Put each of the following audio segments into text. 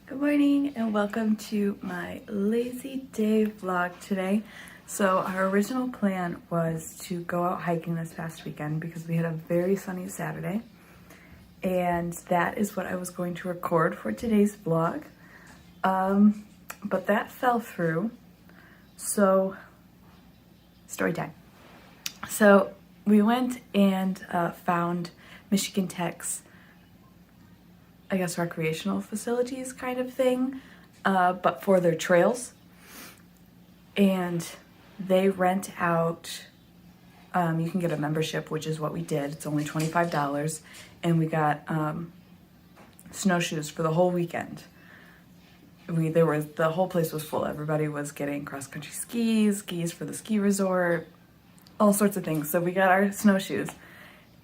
Good morning and welcome to my lazy day vlog today. So our original plan was to go out hiking this past weekend because we had a very sunny Saturday, and that is what I was going to record for today's vlog. But that fell through, so story time. So we went and found Michigan Tech's, I guess, recreational facilities kind of thing, but for their trails. And they rent out, you can get a membership, which is what we did. It's only $25, and we got snowshoes for the whole weekend. The whole place was full. Everybody was getting cross-country skis for the ski resort, all sorts of things. So we got our snowshoes,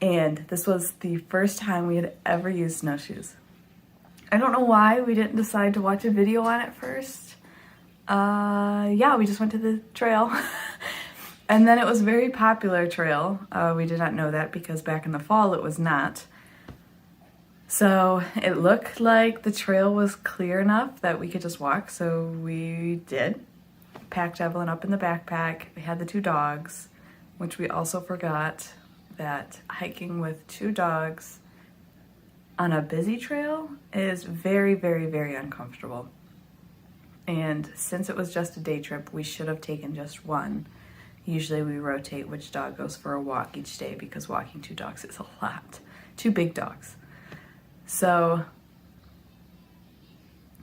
and this was the first time we had ever used snowshoes. I don't know why we didn't decide to watch a video on it first. Yeah, we just went to the trail. And then it was a very popular trail. We did not know that because back in the fall it was not. So it looked like the trail was clear enough that we could just walk, so we did. Packed Evelyn up in the backpack. We had the two dogs, which we also forgot that hiking with two dogs on a busy trail is very, very, very uncomfortable. And since it was just a day trip, we should have taken just one. Usually we rotate which dog goes for a walk each day because walking two dogs is a lot. Two big dogs. So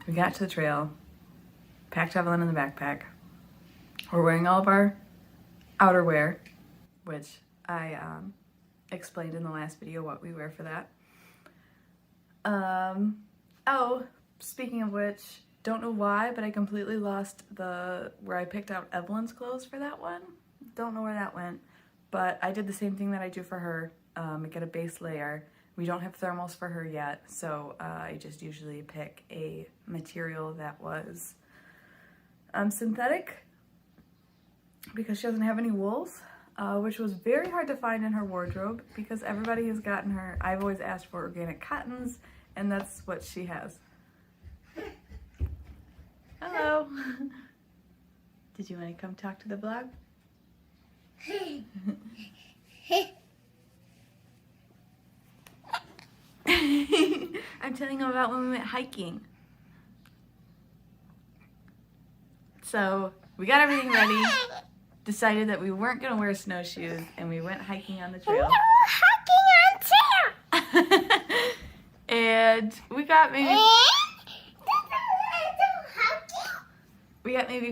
we got to the trail, packed Evelyn in the backpack. We're wearing all of our outerwear, which I explained in the last video what we wear for that. Oh, speaking of which, don't know why, but I completely lost where I picked out Evelyn's clothes for that one. Don't know where that went, but I did the same thing that I do for her. I get a base layer. We don't have thermals for her yet, so I just usually pick a material that was synthetic because she doesn't have any wools. Which was very hard to find in her wardrobe because everybody has gotten her. I've always asked for organic cottons, and that's what she has. Hello. Did you want to come talk to the vlog? I'm telling them about when we went hiking. So we got everything ready. Decided that we weren't going to wear snowshoes, and we went hiking on the trail. And we got maybe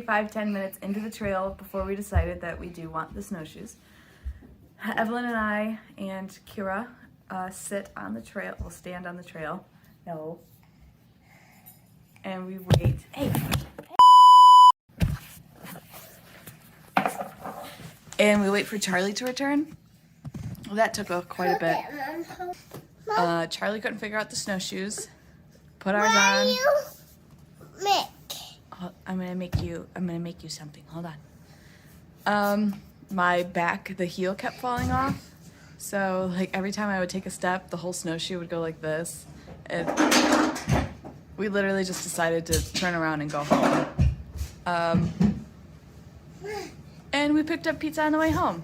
5-10 minutes into the trail before we decided that we do want the snowshoes. Evelyn and I and Kira sit on the trail. We'll stand on the trail. No. And we wait. Hey. And we wait for Charlie to return. Well, that took quite a bit. Charlie couldn't figure out the snowshoes. Put ours on. Oh, I'm gonna make you something. Hold on. My back, the heel kept falling off. So like every time I would take a step, the whole snowshoe would go like this. And we literally just decided to turn around and go home. And we picked up pizza on the way home.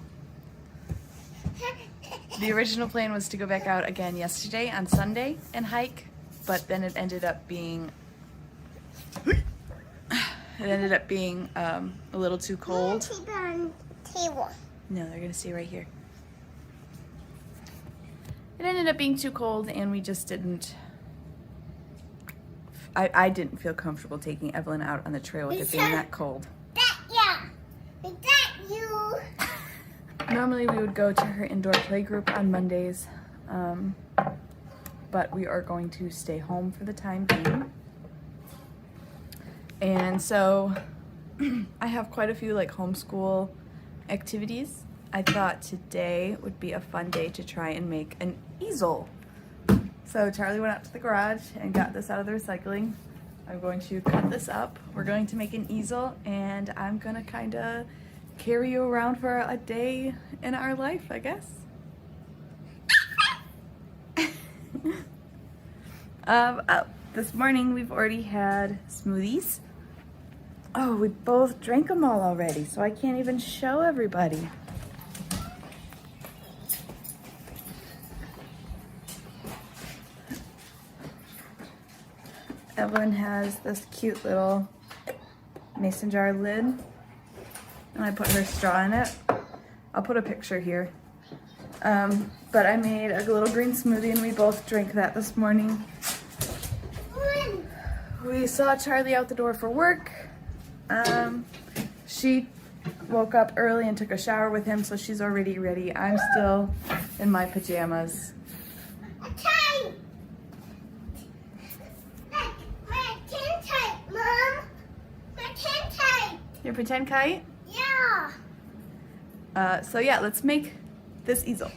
The original plan was to go back out again yesterday on Sunday and hike, but then it ended up being a little too cold. No, they're gonna see right here. It ended up being too cold, and we just didn't. I didn't feel comfortable taking Evelyn out on the trail with it being that cold. Normally we would go to her indoor play group on Mondays, but we are going to stay home for the time being. And so I have quite a few like homeschool activities. I thought today would be a fun day to try and make an easel. So Charlie went out to the garage and got this out of the recycling. I'm going to cut this up. We're going to make an easel, and I'm gonna kind of carry you around for a day in our life, I guess. This morning we've already had smoothies. Oh, we both drank them all already, so I can't even show everybody. Evelyn has this cute little mason jar lid, and I put her straw in it. I'll put a picture here. But I made a little green smoothie and we both drank that this morning. We saw Charlie out the door for work. She woke up early and took a shower with him, so she's already ready. I'm still in my pajamas. Your pretend kite? Yeah. So yeah, let's make this easel.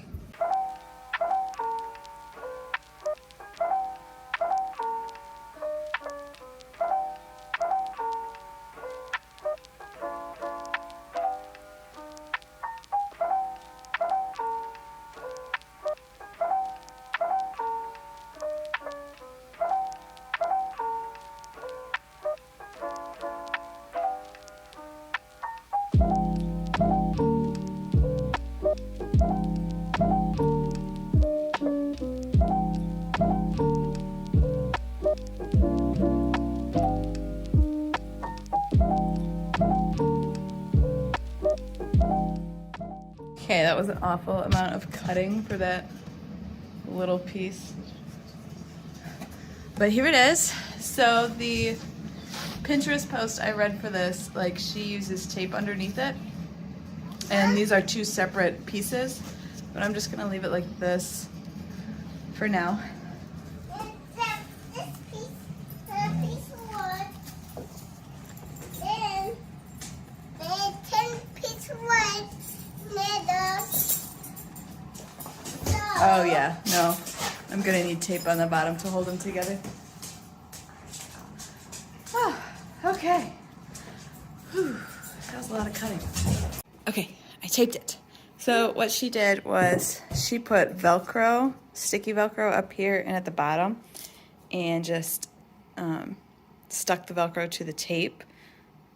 Okay, that was an awful amount of cutting for that little piece. But here it is. So the Pinterest post I read for this, like she uses tape underneath it. And these are two separate pieces, but I'm just gonna leave it like this for now. Oh yeah, no. I'm gonna need tape on the bottom to hold them together. Oh, okay. Whew, that was a lot of cutting. Okay, I taped it. So what she did was she put Velcro, sticky Velcro up here and at the bottom, and just stuck the Velcro to the tape,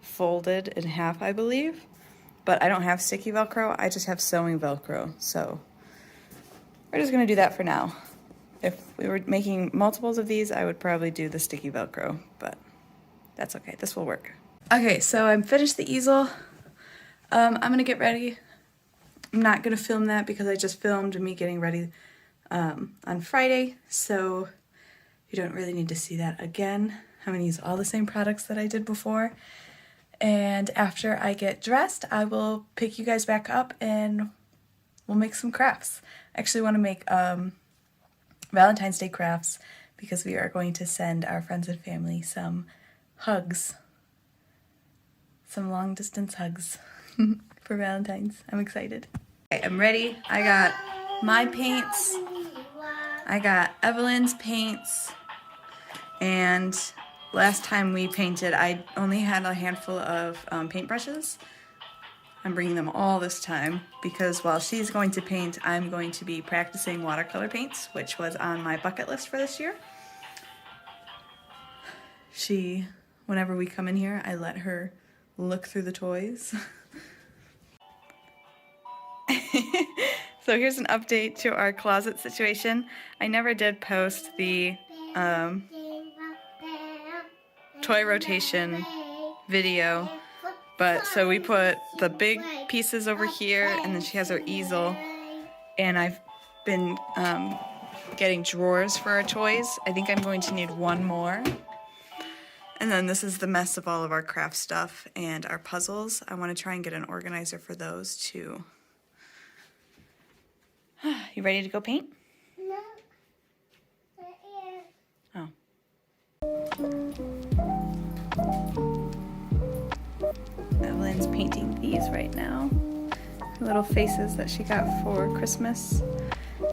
folded in half, I believe. But I don't have sticky Velcro, I just have sewing Velcro, so we're just gonna do that for now. If we were making multiples of these, I would probably do the sticky Velcro, but that's okay, this will work. Okay, so I'm finished the easel. I'm gonna get ready. I'm not gonna film that because I just filmed me getting ready on Friday, so you don't really need to see that again. I'm gonna use all the same products that I did before. And after I get dressed, I will pick you guys back up and we'll make some crafts. I actually want to make Valentine's Day crafts because we are going to send our friends and family some hugs. Some long distance hugs for Valentine's. I'm excited. Okay, I'm ready. I got my paints. I got Evelyn's paints. And last time we painted, I only had a handful of paintbrushes. I'm bringing them all this time because while she's going to paint, I'm going to be practicing watercolor paints, which was on my bucket list for this year. Whenever we come in here, I let her look through the toys. So here's an update to our closet situation. I never did post the toy rotation video. But so we put the big pieces over here, and then she has her easel. And I've been getting drawers for our toys. I think I'm going to need one more. And then this is the mess of all of our craft stuff and our puzzles. I want to try and get an organizer for those too. You ready to go paint? No. Not yet. Oh. Evelyn's painting these right now. Little faces that she got for Christmas.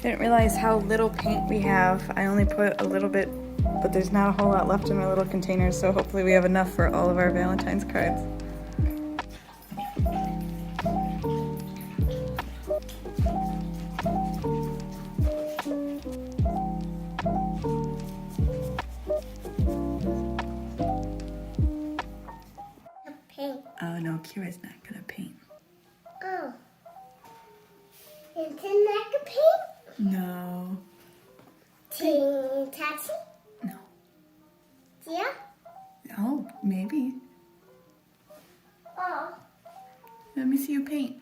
Didn't realize how little paint we have. I only put a little bit, but there's not a whole lot left in my little containers, so hopefully we have enough for all of our Valentine's cards. Kira's not gonna paint. Oh. Is it like a paint? No. Taxi? No. Yeah? Oh, maybe. Oh. Let me see you paint.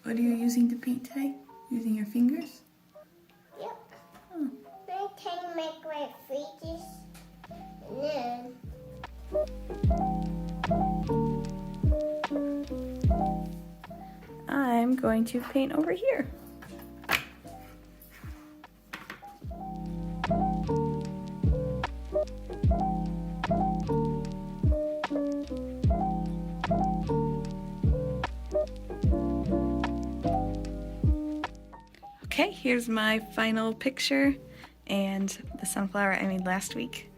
What are you using to paint today? Using your fingers? Yep. Oh. I can make my features. And then. I'm going to paint over here. Okay, here's my final picture and the sunflower I made last week.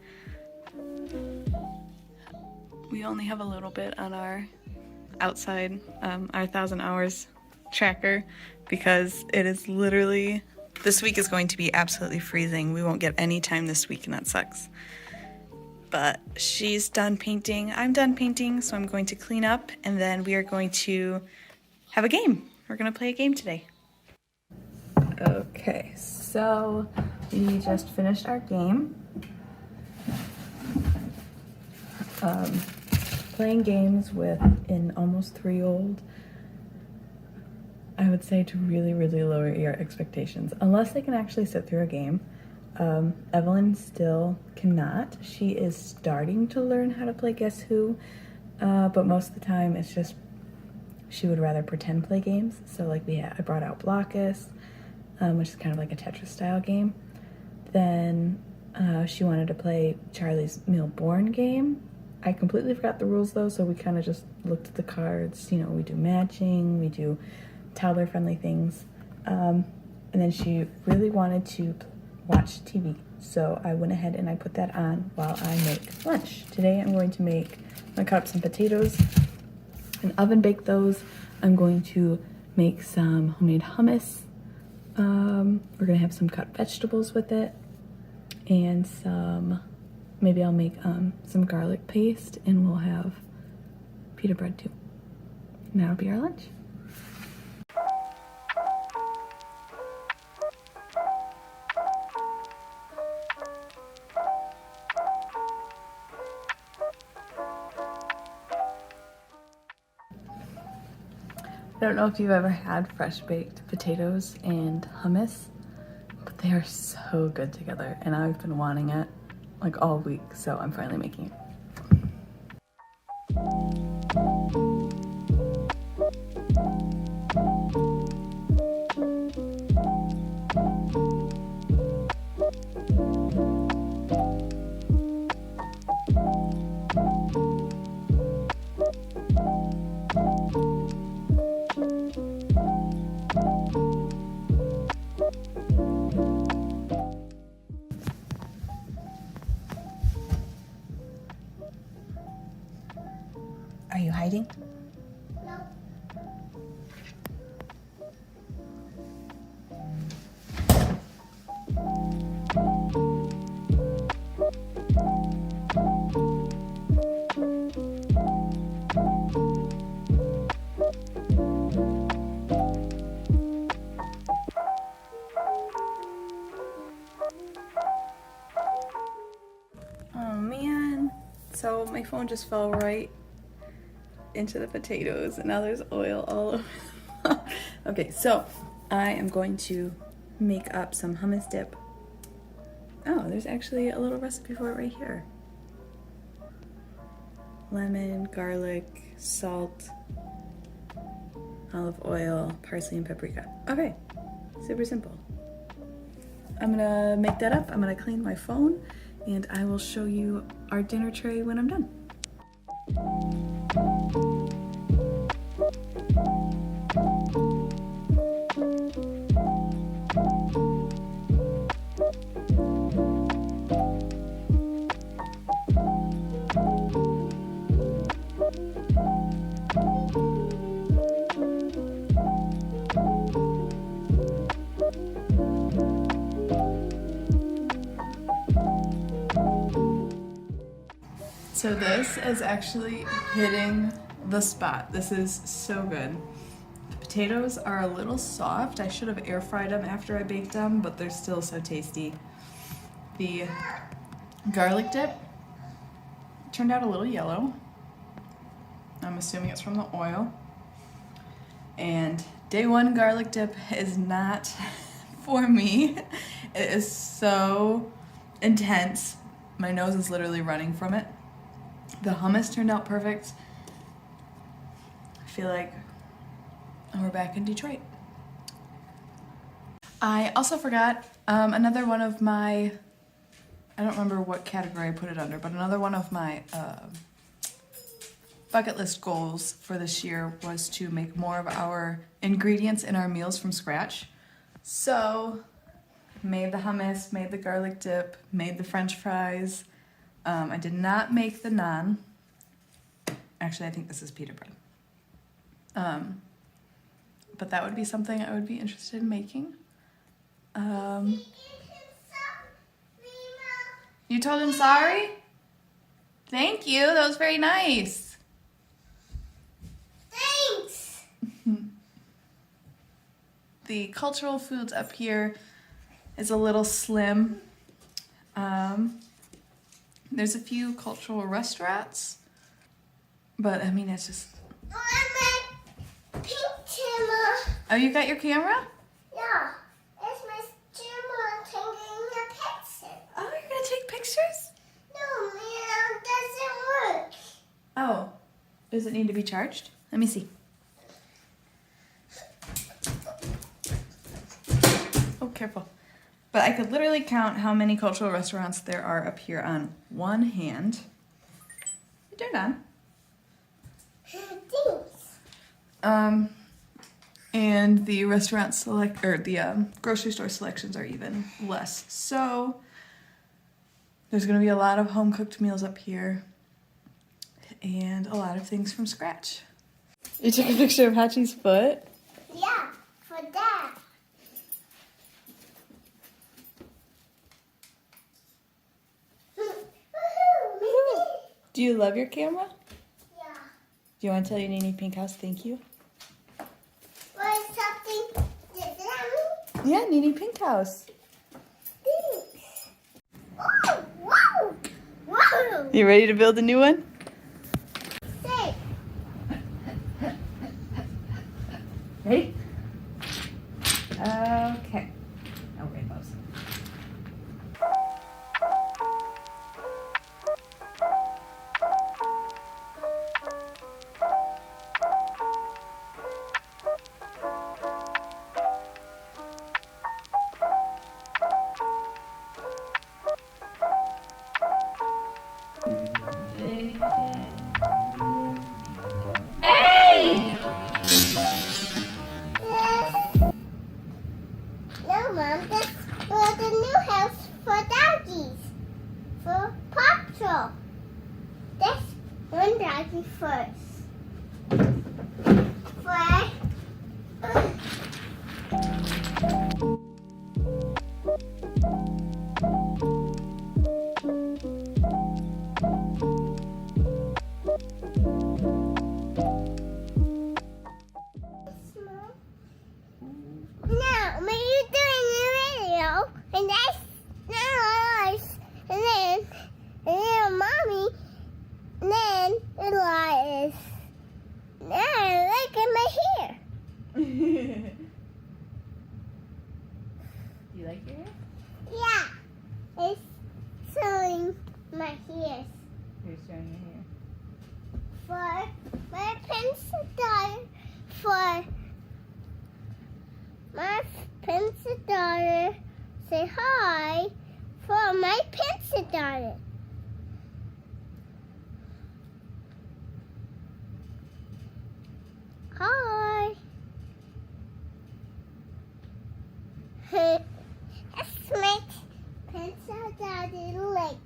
We only have a little bit on our outside, our 1,000 hours tracker because it is literally, this week is going to be absolutely freezing. We won't get any time this week and that sucks. But she's done painting, I'm done painting, so I'm going to clean up and then we are going to have a game. We're gonna play a game today. Okay, so we just finished our game. Playing games with an almost 3-year-old, I would say to really, really lower your expectations. Unless they can actually sit through a game. Evelyn still cannot. She is starting to learn how to play Guess Who, but most of the time it's just she would rather pretend play games. So like I brought out Blockus, which is kind of like a Tetris style game. Then she wanted to play Charlie's Milborn game. I completely forgot the rules though, so we kind of just looked at the cards. You know, we do matching, we do toddler friendly things. And then she really wanted to watch TV. So I went ahead and I put that on while I make lunch. Today I'm going to cut up some potatoes and oven bake those. I'm going to make some homemade hummus. We're gonna have some cut vegetables with it and maybe I'll make some garlic paste and we'll have pita bread too. And that'll be our lunch. I don't know if you've ever had fresh baked potatoes and hummus, but they are so good together and I've been wanting it like all week, so I'm finally making it. Are you hiding? No. Oh man. So my phone just fell right into the potatoes and now there's oil all over. Okay, so I am going to make up some hummus dip. Oh, there's actually a little recipe for it right here. Lemon, garlic, salt, olive oil, parsley, and paprika. Okay, super simple. I'm gonna make that up. I'm gonna clean my phone and I will show you our dinner tray when I'm done. So this is actually hitting the spot. This is so good. The potatoes are a little soft. I should have air fried them after I baked them, but they're still so tasty. The garlic dip turned out a little yellow. I'm assuming it's from the oil. And day one garlic dip is not for me. It is so intense. My nose is literally running from it. The hummus turned out perfect. I feel like we're back in Detroit. I also forgot another one of my, I don't remember what category I put it under, but another one of my bucket list goals for this year was to make more of our ingredients in our meals from scratch. So, made the hummus, made the garlic dip, made the french fries. I did not make the naan. Actually, I think this is pita bread. But that would be something I would be interested in making. You told him sorry? Thank you, that was very nice. Thanks. The cultural foods up here is a little slim. There's a few cultural restaurants, but I mean, it's just... Oh, I my pink camera. Oh, you got your camera? Yeah, it's my camera taking a picture. Oh, you're gonna take pictures? No, man, it doesn't work. Oh, does it need to be charged? Let me see. Oh, careful. But I could literally count how many cultural restaurants there are up here on one hand. It turned on. Thanks. And the restaurant the grocery store selections are even less. So there's gonna be a lot of home cooked meals up here and a lot of things from scratch. You took a picture of Hachi's foot? Yeah, for that. Do you love your camera? Yeah. Do you want to tell your Nene Pink House thank you? What is something that mean? Yeah, Nene Pink House. Thanks. Oh, wow. Wow. You ready to build a new one? Say. Ready? Okay. Okay, close. No, Mom, that's for the new house for doggies. For Paw Patrol. That's one doggy first. For... Now, when you're doing the video, and that's not us, and then mommy, and then it is. Now, look at my hair. Do you like your hair? Yeah, it's showing my hair. You're showing your hair. For my pencil daughter, for my pencil daughter, say hi for my pencil daughter. Hi. That's my pencil daughter leg.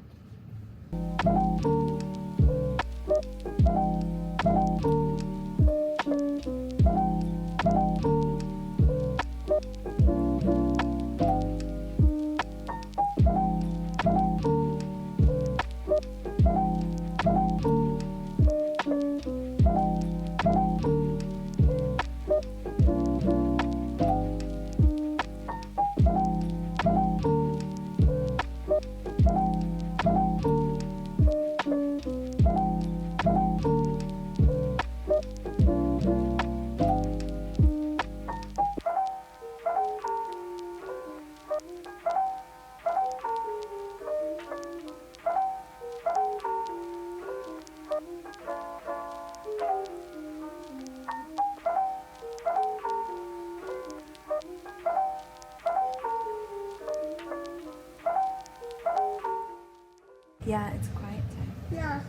Yeah, it's quiet time. No.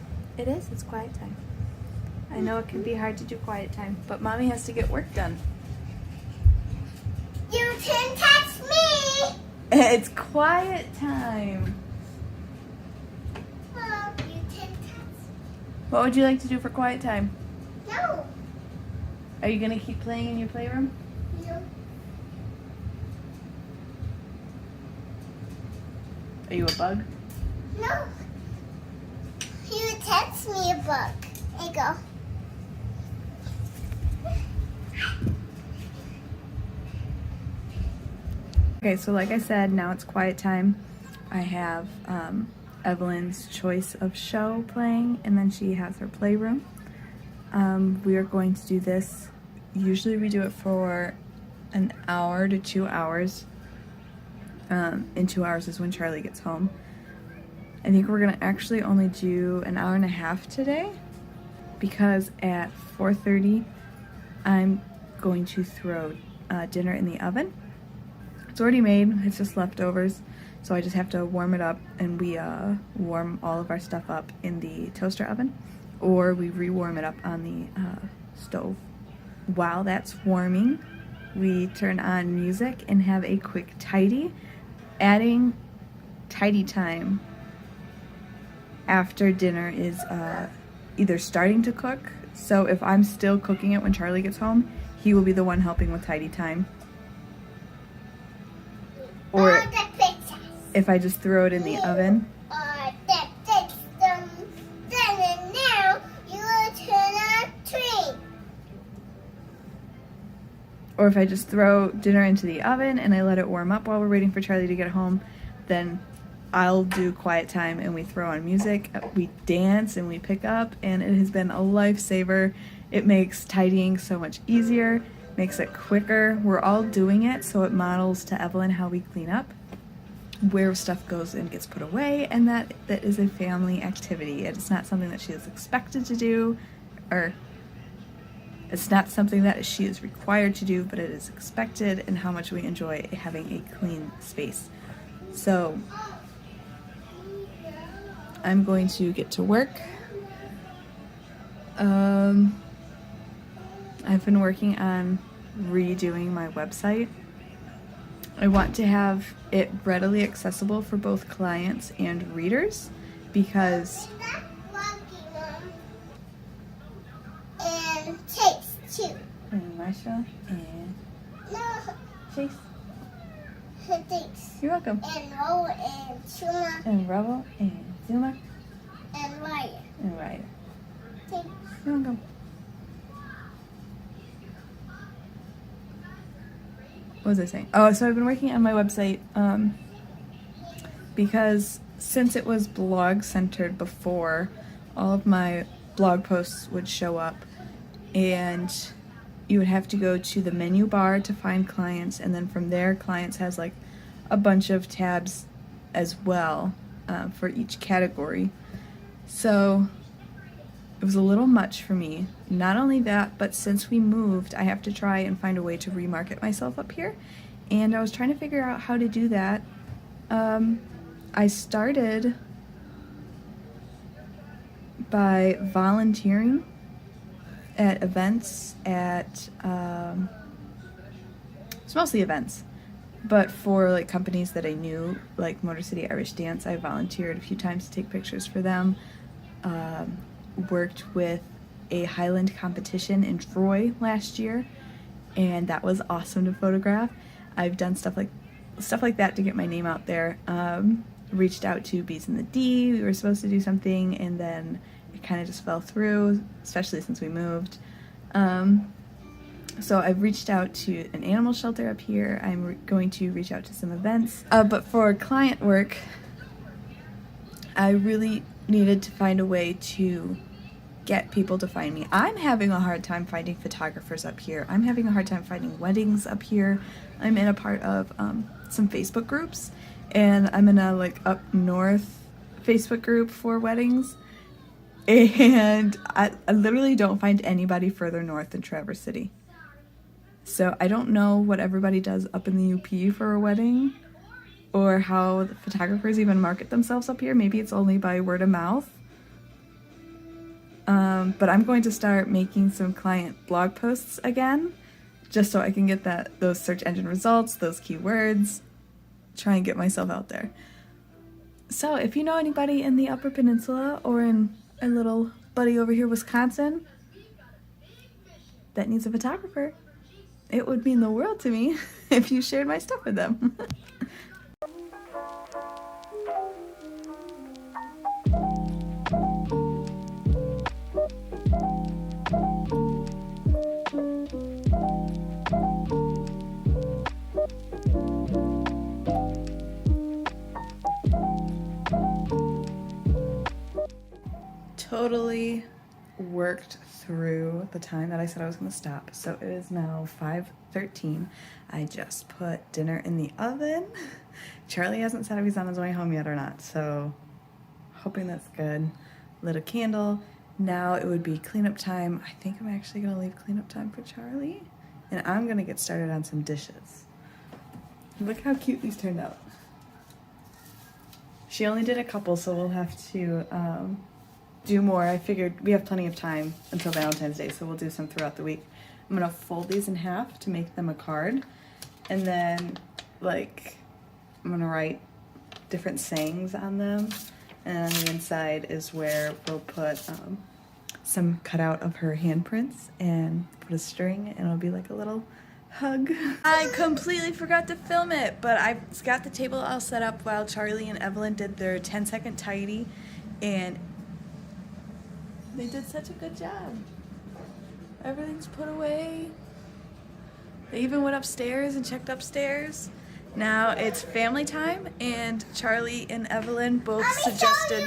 It is, it's quiet time. I know it can be hard to do quiet time, but Mommy has to get work done. You can touch me! It's quiet time. Oh, you can touch What would you like to do for quiet time? No. Are you gonna keep playing in your playroom? No. Are you a bug? No. You touch me a book. There you go. Okay, so like I said, now it's quiet time. I have Evelyn's choice of show playing, and then she has her playroom. We are going to do this. Usually we do it for an hour to 2 hours. And 2 hours is when Charlie gets home. I think we're gonna actually only do an hour and a half today, because at 4:30 I'm going to throw dinner in the oven. It's already made, it's just leftovers, so I just have to warm it up, and we warm all of our stuff up in the toaster oven, or we rewarm it up on the stove. While that's warming, we turn on music and have a quick tidy. Adding tidy time after dinner is either starting to cook, so if I'm still cooking it when Charlie gets home, he will be the one helping with tidy time. Or the princess. if I just throw it in the oven. The system. Then now you will turn on tree. Or if I just throw dinner into the oven and I let it warm up while we're waiting for Charlie to get home, then I'll do quiet time and we throw on music, we dance and we pick up, and it has been a lifesaver. It makes tidying so much easier, makes it quicker. We're all doing it, so it models to Evelyn how we clean up, where stuff goes and gets put away, and that is a family activity. It's not something that she is expected to do, or it's not something that she is required to do, but it is expected, and how much we enjoy having a clean space. So I'm going to get to work. I've been working on redoing my website. I want to have it readily accessible for both clients and readers, because That's lucky, Mom. And Chase, too. and Marsha and No, Chase, thanks. you're welcome. And Roll and Shuma And Rebel and Zuma and Ryan. and Ryder. Thanks. You're welcome. What was I saying? Oh, so I've been working on my website because since it was blog centered before, all of my blog posts would show up, and you would have to go to the menu bar to find clients, and then from there, clients has like a bunch of tabs as well for each category. So it was a little much for me. Not only that, but since we moved, I have to try and find a way to remarket myself up here. And I was trying to figure out how to do that. I started by volunteering at events it's mostly events, but for like companies that I knew, like Motor City Irish Dance, I volunteered a few times to take pictures for them. Worked with a Highland competition in Troy last year, and that was awesome to photograph. I've done stuff like that to get my name out there. Reached out to Bees in the D. We were supposed to do something, and then it kind of just fell through, especially since we moved. So I've reached out to an animal shelter up here. I'm going to reach out to some events. But for client work, I really needed to find a way to get people to find me. I'm having a hard time finding photographers up here. I'm having a hard time finding weddings up here. I'm in a part of some Facebook groups, and I'm in a like up north Facebook group for weddings, and I literally don't find anybody further north than Traverse City. So I don't know what everybody does up in the UP for a wedding, or how the photographers even market themselves up here. Maybe it's only by word of mouth. But I'm going to start making some client blog posts again, just so I can get those search engine results, those keywords, try and get myself out there. So if you know anybody in the Upper Peninsula or in a little buddy over here, Wisconsin, that needs a photographer, it would mean the world to me if you shared my stuff with them. Totally worked through the time that I said I was going to stop. So it is now 5:13. I just put dinner in the oven. Charlie hasn't said if he's on his way home yet or not, so hoping that's good. Lit a candle. Now it would be cleanup time. I think I'm actually going to leave cleanup time for Charlie, and I'm going to get started on some dishes. Look how cute these turned out. She only did a couple, so we'll have to do more. I figured we have plenty of time until Valentine's Day, so we'll do some throughout the week. I'm gonna fold these in half to make them a card, and then like I'm gonna write different sayings on them, and on the inside is where we'll put some cutout of her handprints and put a string, and it'll be like a little hug. I completely forgot to film it, but I got the table all set up while Charlie and Evelyn did their 10-second tidy, and they did such a good job. Everything's put away. They even went upstairs and checked upstairs. Now it's family time, and Charlie and Evelyn both suggested...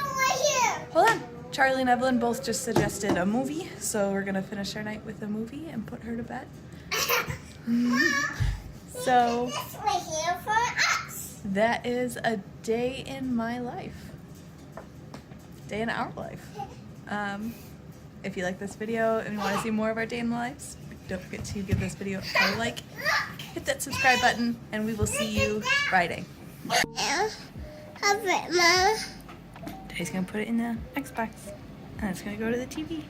Hold on. Charlie and Evelyn both just suggested a movie, so we're gonna finish our night with a movie and put her to bed. So that is a day in my life. Day in our life. If you like this video and you want to see more of our day in the lives, don't forget to give this video a like, hit that subscribe button, and we will see you Friday. Daddy's gonna put it in the Xbox, and it's gonna go to the TV.